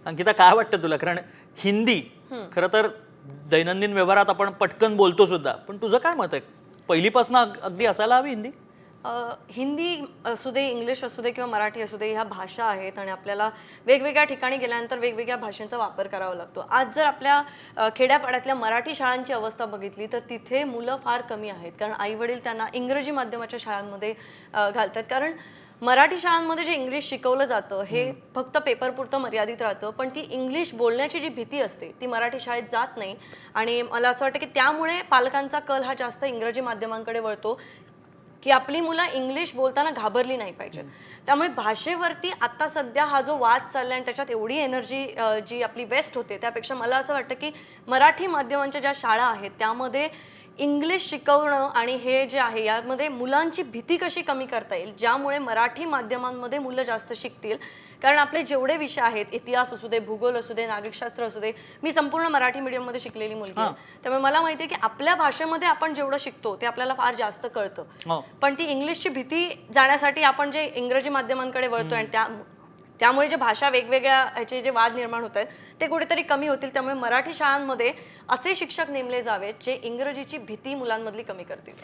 अंकिता काय वाटतं तुला? कारण हिंदी खरं तर दैनंदिन व्यवहारात आपण पटकन बोलतो सुद्धा, पण तुझं काय मत आहे? पहिलीपासून अगदी असायला हवी हिंदी? हिंदी असू दे, इंग्लिश असू दे किंवा मराठी असू दे, ह्या भाषा आहेत आणि आपल्याला वेगवेगळ्या ठिकाणी गेल्यानंतर वेगवेगळ्या भाषांचा वापर करावा लागतो. आज जर आपल्या खेड्यापाड्यातल्या मराठी शाळांची अवस्था बघितली तर तिथे मुलं फार कमी आहेत, कारण आईवडील त्यांना इंग्रजी माध्यमाच्या शाळांमध्ये घालतात. कारण मराठी शाळांमध्ये जे इंग्लिश शिकवलं जातं हे फक्त पेपरपुरतं मर्यादित राहतं, पण ती इंग्लिश बोलण्याची जी भीती असते ती मराठी शाळेत जात नाही. आणि मला असं वाटतं की त्यामुळे पालकांचा कल हा जास्त इंग्रजी माध्यमांकडे वळतो की आपली मुलं इंग्लिश बोलताना घाबरली नाही पाहिजेत. त्यामुळे भाषेवरती आता सध्या हा जो वाद चाललाय आणि त्याच्यात एवढी एनर्जी जी आपली वेस्ट होते, त्यापेक्षा मला असं वाटतं की मराठी माध्यमांच्या ज्या शाळा आहेत त्यामध्ये इंग्लिश शिकवणं आणि हे जे आहे यामध्ये मुलांची भीती कशी कमी करता येईल, ज्यामुळे मराठी माध्यमांमध्ये मुलं जास्त शिकतील. कारण आपले जेवढे विषय आहेत, इतिहास असू दे, भूगोल असू दे, नागरिकशास्त्र असू दे, मी संपूर्ण मराठी मीडियममध्ये शिकलेली मुलगी आहे. त्यामुळे मला माहिती आहे की आपल्या भाषेमध्ये आपण जेवढं शिकतो ते आपल्याला फार जास्त कळतं. पण ती इंग्लिशची भीती जाण्यासाठी आपण जे इंग्रजी माध्यमांकडे वळतोय आणि त्यामुळे जे भाषा वेगवेगळ्या ह्याचे जे वाद निर्माण होत आहेत ते कुठेतरी कमी होतील. त्यामुळे मराठी शाळांमध्ये असे शिक्षक नेमले जावेत जे इंग्रजीची भीती मुलांमधली कमी करतील.